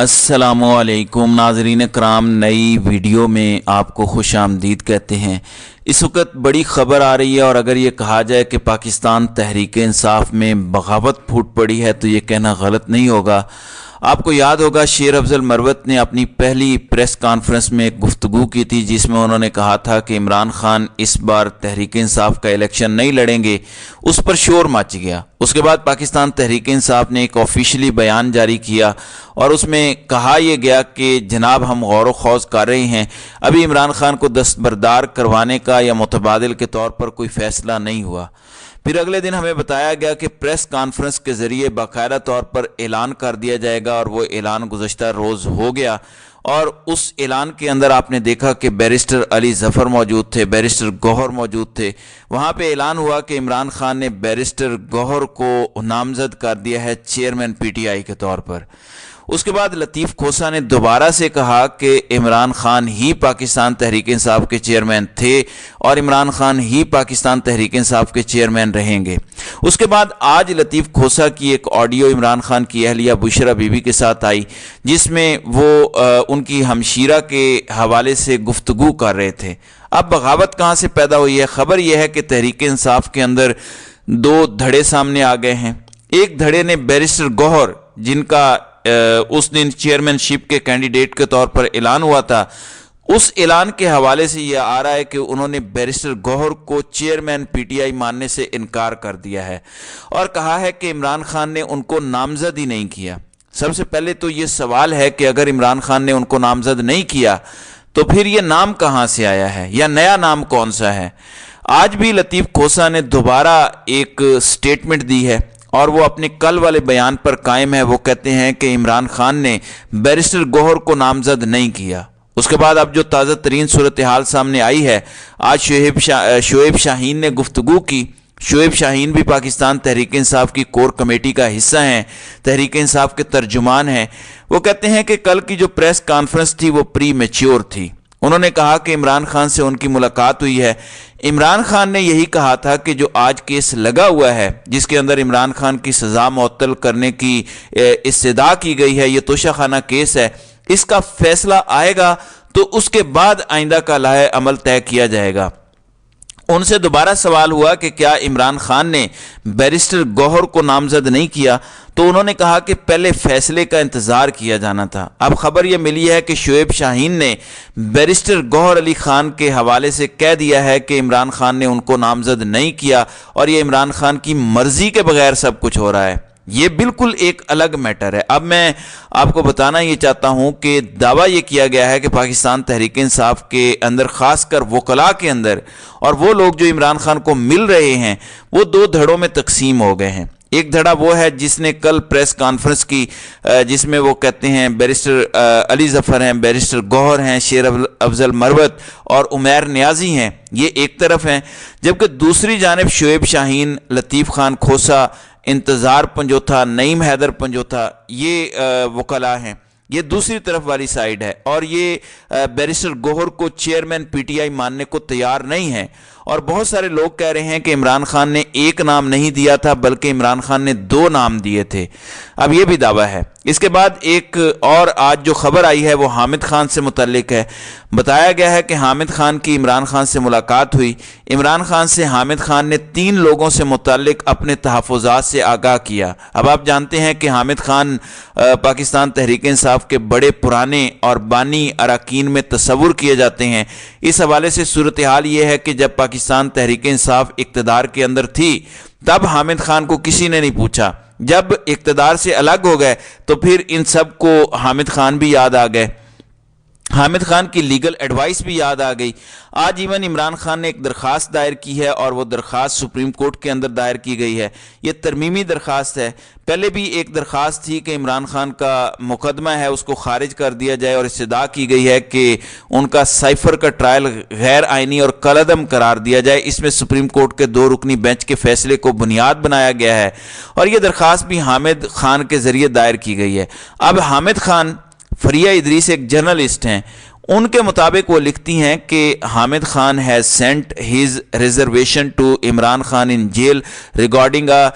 अस्सलामुअलैकुम नाज़रीन कराम, नई वीडियो में आपको खुश आमदीद कहते हैं। इस वक्त बड़ी ख़बर आ रही है और अगर ये कहा जाए कि पाकिस्तान तहरीक इंसाफ में बगावत फूट पड़ी है तो ये कहना गलत नहीं होगा। आपको याद होगा शेर अफजल मरवत ने अपनी पहली प्रेस कॉन्फ्रेंस में एक गुफ्तगू की थी जिसमें उन्होंने कहा था कि इमरान खान इस बार तहरीक इंसाफ का इलेक्शन नहीं लड़ेंगे। उस पर शोर मच गया। उसके बाद पाकिस्तान तहरीक इंसाफ ने एक ऑफिशियली बयान जारी किया और उसमें कहा यह गया कि जनाब हम गौर व खौज कर रहे हैं, अभी इमरान खान को दस्तबरदार करवाने का या मुतबादिल के तौर पर कोई फैसला नहीं हुआ। फिर अगले दिन हमें बताया गया कि प्रेस कॉन्फ्रेंस के ज़रिए बाकायदा तौर पर ऐलान कर दिया जाएगा और वो ऐलान गुज़श्ता रोज़ हो गया। और उस ऐलान के अंदर आपने देखा कि बैरिस्टर अली ज़फ़र मौजूद थे, बैरिस्टर गौहर मौजूद थे। वहाँ पे ऐलान हुआ कि इमरान खान ने बैरिस्टर गौहर को नामज़द कर दिया है चेयरमैन PTI के तौर पर। उसके बाद लतीफ़ खोसा ने दोबारा से कहा कि इमरान खान ही पाकिस्तान तहरीक इंसाफ के चेयरमैन थे और इमरान खान ही पाकिस्तान तहरीक इंसाफ के चेयरमैन रहेंगे। उसके बाद आज लतीफ़ खोसा की एक ऑडियो इमरान खान की अहलिया बुशरा बीबी के साथ आई जिसमें वो उनकी हमशीरा के हवाले से गुफ्तगू कर रहे थे। अब बगावत कहाँ से पैदा हुई है? खबर यह है कि तहरीक इंसाफ के अंदर दो धड़े सामने आ गए हैं। एक धड़े ने बैरिस्टर गौहर, जिनका उस दिन चेयरमैनशिप के कैंडिडेट के तौर पर ऐलान हुआ था, उस ऐलान के हवाले से यह आ रहा है कि उन्होंने बैरिस्टर गौहर को चेयरमैन PTI मानने से इनकार कर दिया है और कहा है कि इमरान खान ने उनको नामजद ही नहीं किया। सबसे पहले तो ये सवाल है कि अगर इमरान खान ने उनको नामजद नहीं किया तो फिर ये नाम कहाँ से आया है या नया नाम कौन सा है? आज भी लतीफ़ खोसा ने दोबारा एक स्टेटमेंट दी है और वो अपने कल वाले बयान पर कायम है। वो कहते हैं कि इमरान खान ने बैरिस्टर गौहर को नामजद नहीं किया। उसके बाद अब जो ताज़ा तरीन सूरत हाल सामने आई है, आज शोएब शाहीन ने गुफ्तगू की। शोएब शाहीन भी पाकिस्तान तहरीक इंसाफ की कोर कमेटी का हिस्सा हैं, तहरीक इंसाफ के तर्जुमान हैं। वो कहते हैं कि कल की जो प्रेस कॉन्फ्रेंस थी वो प्री मैच्योर थी। उन्होंने कहा कि इमरान खान से उनकी मुलाकात हुई है। इमरान खान ने यही कहा था कि जो आज केस लगा हुआ है जिसके अंदर इमरान खान की सज़ा मुअत्तल करने की इस्तदा की गई है, ये तोशाखाना केस है, इसका फैसला आएगा तो उसके बाद आइंदा का लाहे अमल तय किया जाएगा। उनसे दोबारा सवाल हुआ कि क्या इमरान खान ने बैरिस्टर गौहर को नामजद नहीं किया, तो उन्होंने कहा कि पहले फैसले का इंतज़ार किया जाना था। अब खबर यह मिली है कि शोएब शाहीन ने बैरिस्टर गौहर अली खान के हवाले से कह दिया है कि इमरान खान ने उनको नामजद नहीं किया और ये इमरान खान की मर्जी के बगैर सब कुछ हो रहा है। ये बिल्कुल एक अलग मैटर है। अब मैं आपको बताना ये चाहता हूं कि दावा ये किया गया है कि पाकिस्तान तहरीक इंसाफ के अंदर, खासकर वकला के अंदर, और वो लोग जो इमरान खान को मिल रहे हैं वो दो धड़ों में तकसीम हो गए हैं। एक धड़ा वो है जिसने कल प्रेस कॉन्फ्रेंस की, जिसमें वो कहते हैं बैरिस्टर अली ज़फ़र हैं, बैरिस्टर गौहर हैं, शेर अफजल मरवत और उमैर नियाजी हैं, ये एक तरफ हैं। जबकि दूसरी जानिब शोएब शाहीन, लतीफ़ खान खोसा, इंतज़ार पंजोथा, नईम हैदर पंजोथा, ये वकला हैं। ये दूसरी तरफ वाली साइड है और ये बैरिस्टर गौहर को चेयरमैन PTI मानने को तैयार नहीं है। और बहुत सारे लोग कह रहे हैं कि इमरान खान ने एक नाम नहीं दिया था बल्कि इमरान खान ने दो नाम दिए थे। अब ये भी दावा है। इसके बाद एक और आज जो खबर आई है वो हामिद खान से मुतल्लिक है। बताया गया है कि हामिद खान की इमरान खान से मुलाकात हुई। इमरान खान से हामिद खान ने 3 लोगों से मुतल्लिक अपने तहफ़्फ़ुज़ात से आगाह किया। अब आप जानते हैं कि हामिद खान पाकिस्तान तहरीक इंसाफ के बड़े पुराने और बानी अरकान में तस्वुर किए जाते हैं। इस हवाले से सूरत हाल ये है कि जब पाकिस्तान तहरीक इंसाफ इक़्तिदार के अंदर थी तब हामिद खान को किसी ने नहीं पूछा। जब इक़्तिदार से अलग हो गए तो फिर इन सब को हामिद खान भी याद आ गए, हामिद खान की लीगल एडवाइस भी याद आ गई। आज इवन इमरान खान ने एक दरख्वास्त दायर की है और वो दरख्वास्त सुप्रीम कोर्ट के अंदर दायर की गई है। ये तरमीमी दरख्वास्त है। पहले भी एक दरख्वास्त थी कि इमरान खान का मुकदमा है उसको खारिज कर दिया जाए और इस्तदा की गई है कि उनका साइफर का ट्रायल गैर आइनी और कलअदम करार दिया जाए। इसमें सुप्रीम कोर्ट के 2 रुकनी बेंच के फैसले को बुनियाद बनाया गया है और यह दरख्वास्त भी हामिद खान के जरिए दायर की गई है। अब हामिद खान, फरिया इदरीस एक जर्नलिस्ट हैं, उनके मुताबिक वो लिखती हैं कि Hamid Khan has sent his reservation to Imran Khan in jail regarding a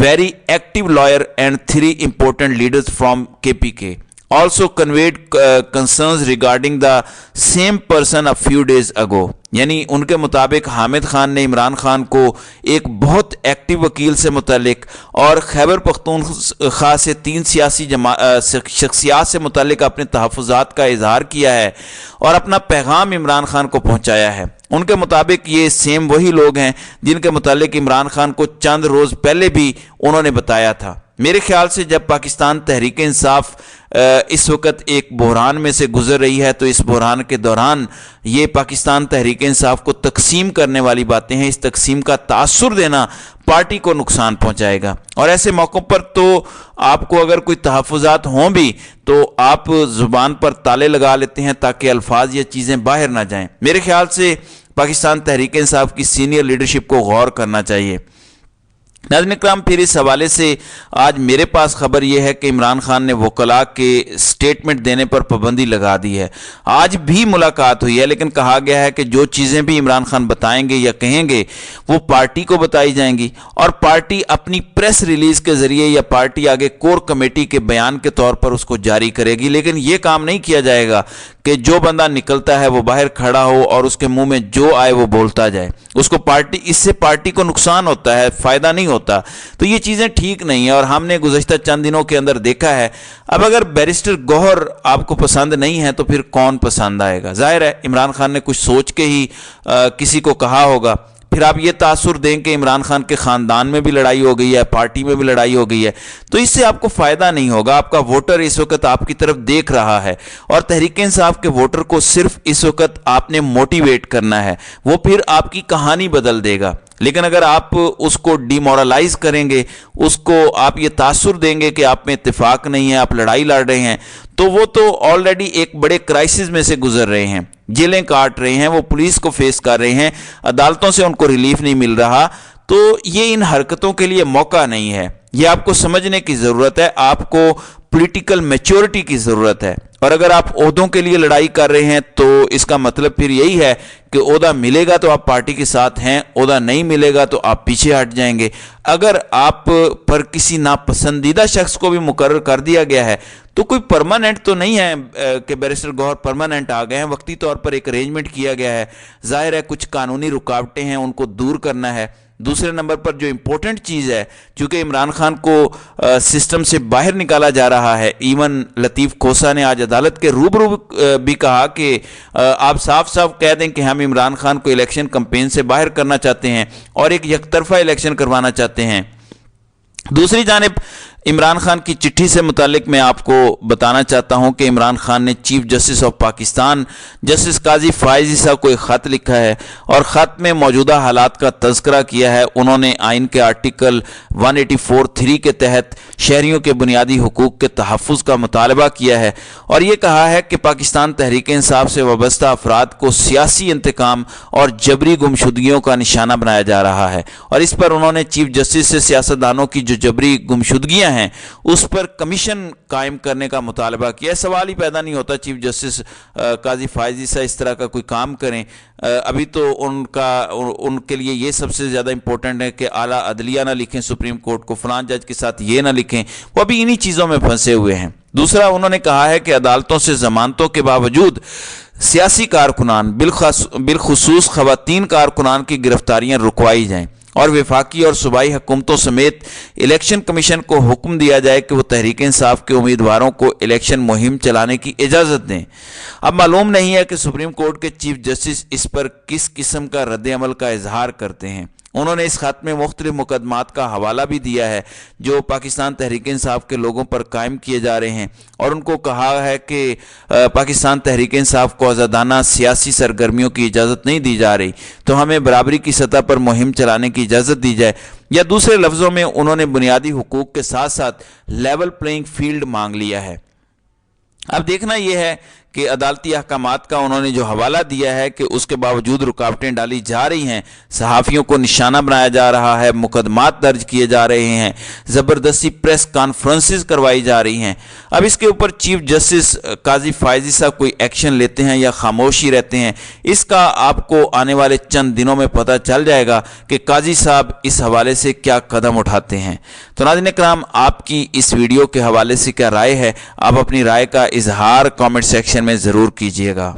very active lawyer and 3 important leaders from KPK। also conveyed concerns regarding the same person a few days ago. یعنی ان کے مطابق حامد خان نے عمران خان کو ایک بہت ایکٹیو وکیل سے متعلق اور خیبر پختونخوا سے 3 سیاسی شخصیات سے متعلق اپنے تحفظات کا اظہار کیا ہے اور اپنا پیغام عمران خان کو پہنچایا ہے. ان کے مطابق یہ سیم وہی لوگ ہیں جن کے متعلق عمران خان کو چند روز پہلے بھی انہوں نے بتایا تھا. میرے خیال سے جب پاکستان تحریک انصاف اس وقت ایک بحران میں سے گزر رہی ہے تو اس بحران کے دوران یہ پاکستان تحریک انصاف کو تقسیم کرنے والی باتیں ہیں. اس تقسیم کا تاثر دینا پارٹی کو نقصان پہنچائے گا، اور ایسے موقعوں پر تو آپ کو اگر کوئی تحفظات ہوں بھی تو آپ زبان پر تالے لگا لیتے ہیں تاکہ الفاظ یا چیزیں باہر نہ جائیں. میرے خیال سے پاکستان تحریک انصاف کی سینئر لیڈرشپ کو غور کرنا چاہیے. ناظرین اکرام، پھر اس حوالے سے آج میرے پاس خبر یہ ہے کہ عمران خان نے وکلاء کے سٹیٹمنٹ دینے پر پابندی لگا دی ہے. آج بھی ملاقات ہوئی ہے لیکن کہا گیا ہے کہ جو چیزیں بھی عمران خان بتائیں گے یا کہیں گے وہ پارٹی کو بتائی جائیں گی، اور پارٹی اپنی پریس ریلیز کے ذریعے یا پارٹی آگے کور کمیٹی کے بیان کے طور پر اس کو جاری کرے گی. لیکن یہ کام نہیں کیا جائے گا کہ جو بندہ نکلتا ہے وہ باہر کھڑا ہو اور اس کے منہ میں جو آئے وہ بولتا جائے. اس کو اس سے پارٹی کو نقصان ہوتا ہے، فائدہ نہیں ہوتا. تو یہ چیزیں ٹھیک نہیں ہیں اور ہم نے گزشتہ چند دنوں کے اندر دیکھا ہے. اب اگر بیرسٹر گوہر آپ کو پسند نہیں ہے تو پھر کون پسند آئے گا؟ ظاہر ہے عمران خان نے کچھ سوچ کے ہی کسی کو کہا ہوگا. پھر آپ یہ تاثر دیں کہ عمران خان کے خاندان میں بھی لڑائی ہو گئی ہے، پارٹی میں بھی لڑائی ہو گئی ہے، تو اس سے آپ کو فائدہ نہیں ہوگا. آپ کا ووٹر اس وقت آپ کی طرف دیکھ رہا ہے اور تحریک انصاف کے ووٹر کو صرف اس وقت آپ نے موٹیویٹ کرنا ہے، وہ پھر آپ کی کہانی بدل دے گا. لیکن اگر آپ اس کو ڈی مورلائز کریں گے، اس کو آپ یہ تاثر دیں گے کہ آپ میں اتفاق نہیں ہے، آپ لڑائی لڑ رہے ہیں، تو وہ تو آلریڈی ایک بڑے کرائسس میں سے گزر رہے ہیں، جیلیں کاٹ رہے ہیں، وہ پولیس کو فیس کر رہے ہیں، عدالتوں سے ان کو ریلیف نہیں مل رہا. تو یہ ان حرکتوں کے لیے موقع نہیں ہے. یہ آپ کو سمجھنے کی ضرورت ہے، آپ کو پولیٹیکل میچورٹی کی ضرورت ہے. اور اگر آپ عہدوں کے لیے لڑائی کر رہے ہیں تو اس کا مطلب پھر یہی ہے کہ عہدہ ملے گا تو آپ پارٹی کے ساتھ ہیں، عہدہ نہیں ملے گا تو آپ پیچھے ہٹ جائیں گے. اگر آپ پر کسی ناپسندیدہ شخص کو بھی مقرر کر دیا گیا ہے تو کوئی پرماننٹ تو نہیں ہے کہ بیرسٹر گوہر پرماننٹ آ گئے ہیں. وقتی طور پر ایک ارینجمنٹ کیا گیا ہے. ظاہر ہے کچھ قانونی رکاوٹیں ہیں، ان کو دور کرنا ہے. دوسرے نمبر پر جو امپورٹنٹ چیز ہے، چونکہ عمران خان کو سسٹم سے باہر نکالا جا رہا ہے، ایون لطیف کھوسا نے آج عدالت کے روبرو بھی کہا کہ آپ صاف صاف کہہ دیں کہ ہم عمران خان کو الیکشن کمپین سے باہر کرنا چاہتے ہیں اور ایک یک طرفہ الیکشن کروانا چاہتے ہیں. دوسری جانب عمران خان کی چٹھی سے متعلق میں آپ کو بتانا چاہتا ہوں کہ عمران خان نے chief justice of Pakistan justice قاضی فائز عیسیٰ کو ایک خط لکھا ہے اور خط میں موجودہ حالات کا تذکرہ کیا ہے. انہوں نے آئین کے آرٹیکل 184(3) کے تحت شہریوں کے بنیادی حقوق کے تحفظ کا مطالبہ کیا ہے اور یہ کہا ہے کہ پاکستان تحریک انصاف سے وابستہ افراد کو سیاسی انتقام اور جبری گمشدگیوں کا نشانہ بنایا جا رہا ہے. اور اس پر انہوں نے چیف جسٹس سے سیاستدانوں کی جو جبری گمشدگیاں ہیں اس پر کمیشن قائم کرنے کا مطالبہ کیا. سوال ہی پیدا نہیں ہوتا چیف جسٹس قاضی فائز عیسیٰ اس طرح کا کوئی کام کریں. ابھی تو ان کے لیے یہ سب سے زیادہ امپورٹنٹ ہے کہ اعلیٰ عدلیہ نہ لکھیں سپریم کورٹ کو، فلان جج کے ساتھ یہ نہ لکھیں. وہ ابھی انہی چیزوں میں پھنسے ہوئے ہیں. دوسرا انہوں نے کہا ہے کہ عدالتوں سے ضمانتوں کے باوجود سیاسی کارکنان بالخصوص خواتین کارکنان کی گرفتاریاں رکوائی جائیں اور وفاقی اور صوبائی حکومتوں سمیت الیکشن کمیشن کو حکم دیا جائے کہ وہ تحریک انصاف کے امیدواروں کو الیکشن مہم چلانے کی اجازت دیں. اب معلوم نہیں ہے کہ سپریم کورٹ کے چیف جسٹس اس پر کس قسم کا رد عمل کا اظہار کرتے ہیں. انہوں نے اس خط میں مختلف مقدمات کا حوالہ بھی دیا ہے جو پاکستان تحریک انصاف کے لوگوں پر قائم کیے جا رہے ہیں اور ان کو کہا ہے کہ پاکستان تحریک انصاف کو آزادانہ سیاسی سرگرمیوں کی اجازت نہیں دی جا رہی تو ہمیں برابری کی سطح پر مہم چلانے کی اجازت دی جائے. یا دوسرے لفظوں میں انہوں نے بنیادی حقوق کے ساتھ ساتھ لیول پلینگ فیلڈ مانگ لیا ہے. अब देखना यह है कि अदालती अहकामात का उन्होंने जो हवाला दिया है कि उसके बावजूद रुकावटें डाली जा रही हैं, सहाफ़ियों को निशाना बनाया जा रहा है, मुकदमात दर्ज किए जा रहे हैं, ज़बरदस्ती प्रेस कॉन्फ्रेंसेस करवाई जा रही हैं। अब इसके ऊपर चीफ जस्टिस काजी फायजी साहब कोई एक्शन लेते हैं या खामोशी रहते हैं, इसका आपको आने वाले चंद दिनों में पता चल जाएगा कि काजी साहब इस हवाले से क्या कदम उठाते हैं। तो नाज़रीन इकराम, आपकी इस वीडियो के हवाले से क्या राय है? आप अपनी राय का इजहार कमेंट सेक्शन में ज़रूर कीजिएगा।